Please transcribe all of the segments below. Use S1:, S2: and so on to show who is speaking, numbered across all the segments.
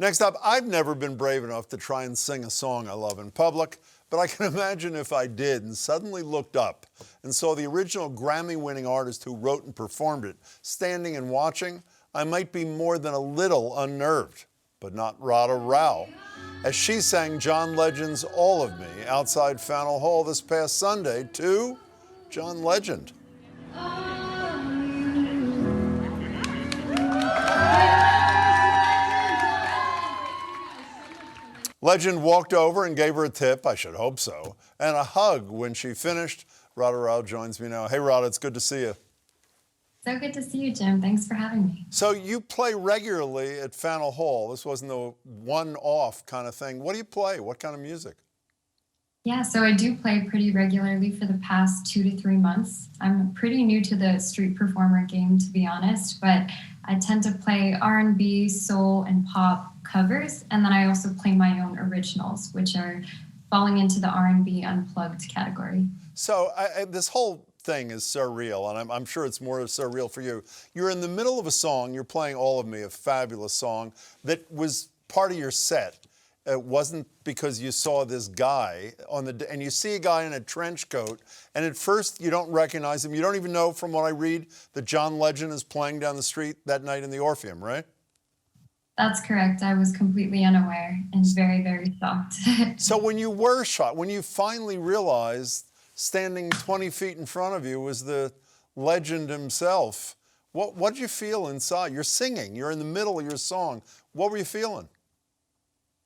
S1: Next up, I've never been brave enough to try and sing a song I love in public, but I can imagine if I did and suddenly looked up and saw the original Grammy-winning artist who wrote and performed it standing and watching, I might be more than a little unnerved, but not Radha Rao, as she sang John Legend's All of Me outside Faneuil Hall this past Sunday to John Legend. Legend walked over and gave her a tip, I should hope so, and a hug when she finished. Radha Rao joins me now. Hey, Radha, it's good to see you.
S2: So good to see you, Jim. Thanks for having me.
S1: So you play regularly at Faneuil Hall. This wasn't a one-off kind of thing. What do you play? What kind of music?
S2: Yeah, so I do play pretty regularly for the past 2 to 3 months. I'm pretty new to the street performer game, to be honest, but I tend to play R&B, soul, and pop covers, and then I also play my own originals, which are falling into the R&B unplugged category.
S1: So this whole thing is surreal, and I'm sure it's more surreal for you. You're in the middle of a song, you're playing All of Me, a fabulous song that was part of your set. It wasn't because you saw this guy and you see a guy in a trench coat, and at first you don't recognize him. You don't even know, from what I read, that John Legend is playing down the street that night in the Orpheum, right?
S2: That's correct. I was completely unaware and very, very shocked.
S1: So when you were shocked, when you finally realized standing 20 feet in front of you was the legend himself, what did you feel inside? You're singing, you're in the middle of your song. What were you feeling?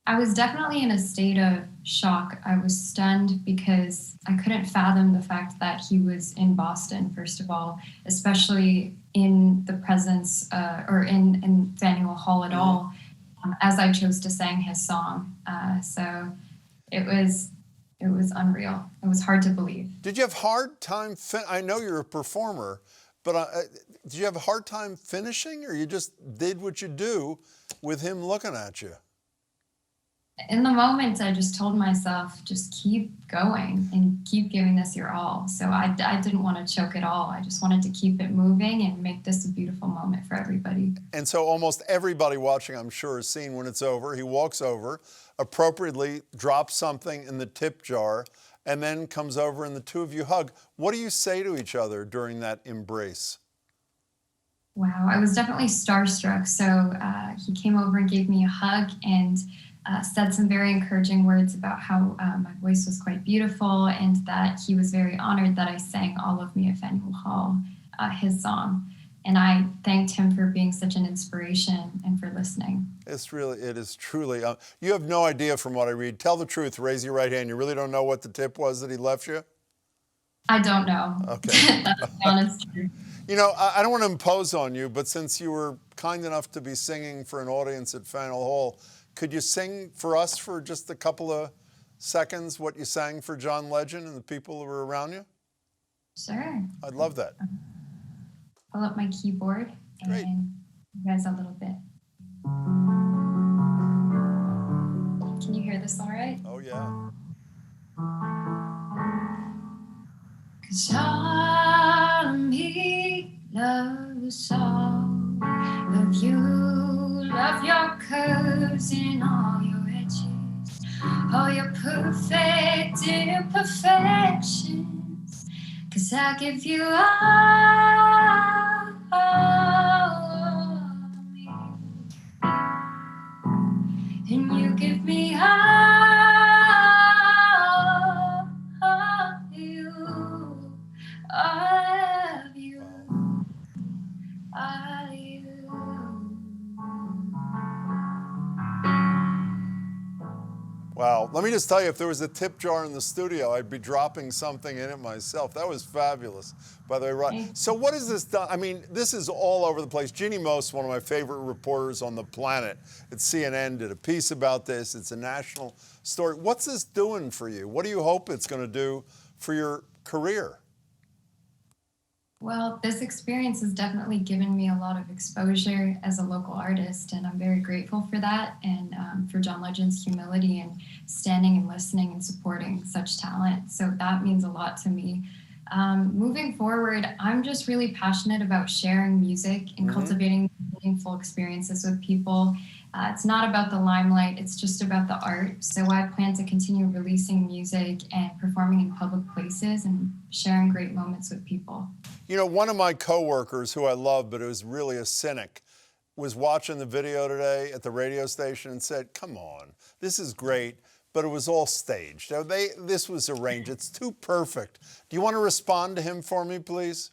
S2: I was definitely in a state of shock. I was stunned because I couldn't fathom the fact that he was in Boston, first of all, especially in the presence or in Faneuil Hall at all, as I chose to sing his song. So it was unreal. It was hard to believe.
S1: Did you have a hard time? I know you're a performer, but did you have a hard time finishing, or you just did what you do with him looking at you?
S2: In the moment, I just told myself, just keep going and keep giving this your all. So I didn't want to choke at all. I just wanted to keep it moving and make this a beautiful moment for everybody.
S1: And so almost everybody watching, I'm sure, has seen when it's over. He walks over, appropriately drops something in the tip jar, and then comes over and the two of you hug. What do you say to each other during that embrace?
S2: Wow, I was definitely starstruck. So he came over and gave me a hug and said some very encouraging words about how my voice was quite beautiful and that he was very honored that I sang All of Me at Faneuil Hall, his song. And I thanked him for being such an inspiration and for listening. It
S1: is truly. You have no idea from what I read. Tell the truth. Raise your right hand. You really don't know what the tip was that he left you?
S2: I don't know.
S1: Okay.
S2: That's the honest truth.
S1: You know, I don't want to impose on you, but since you were kind enough to be singing for an audience at Faneuil Hall, could you sing for us for just a couple of seconds what you sang for John Legend and the people who were around you?
S2: Sure.
S1: I'd love that.
S2: Pull up my keyboard and
S1: Great.
S2: You guys a little bit. Can you hear this all right?
S1: Oh, yeah.
S2: 'Cause all of me loves all of you, love your curves and all your edges, all your perfect imperfections. 'Cause I give you all of me, and you give me all of you, all of you, all of you.
S1: Wow. Let me just tell you, if there was a tip jar in the studio, I'd be dropping something in it myself. That was fabulous. By the way, right. So what is this done? I mean, this is all over the place. Jeannie Most, one of my favorite reporters on the planet at CNN, did a piece about this. It's a national story. What's this doing for you? What do you hope it's going to do for your career?
S2: Well, this experience has definitely given me a lot of exposure as a local artist, and I'm very grateful for that, and for John Legend's humility and standing and listening and supporting such talent. So that means a lot to me. Moving forward, I'm just really passionate about sharing music and cultivating meaningful experiences with people. It's not about the limelight, it's just about the art. So I plan to continue releasing music and performing in public places and sharing great moments with people.
S1: You know, one of my coworkers who I love, but who's really a cynic, was watching the video today at the radio station and said, come on, this is great, but it was all staged. Now, this was arranged. It's too perfect. Do you want to respond to him for me, please?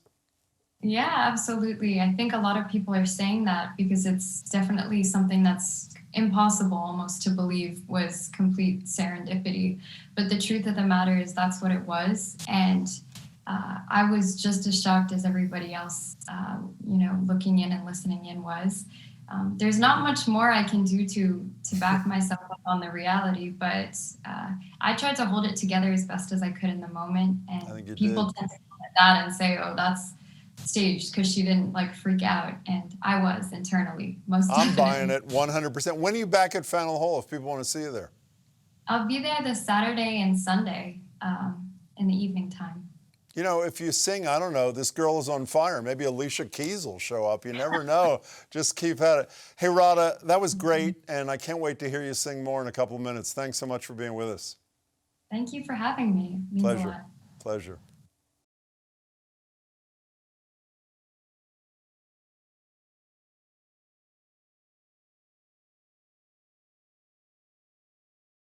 S2: Yeah, absolutely. I think a lot of people are saying that because it's definitely something that's impossible almost to believe was complete serendipity. But the truth of the matter is that's what it was. And I was just as shocked as everybody else, looking in and listening in was. There's not much more I can do to back myself up on the reality, but I tried to hold it together as best as I could in the moment. And people tend to look at that and say, oh, that's staged because she didn't freak out. And I was internally, most definitely.
S1: I'm buying it 100%. When are you back at Faneuil Hall if people want to see you there?
S2: I'll be there this Saturday and Sunday in the evening time.
S1: You know, if you sing, I don't know, This Girl Is on Fire, maybe Alicia Keys will show up. You never know. Just keep at it. Hey, Radha, that was great, and I can't wait to hear you sing more in a couple of minutes. Thanks so much for being with us.
S2: Thank you for having me. It means a lot.
S1: Pleasure.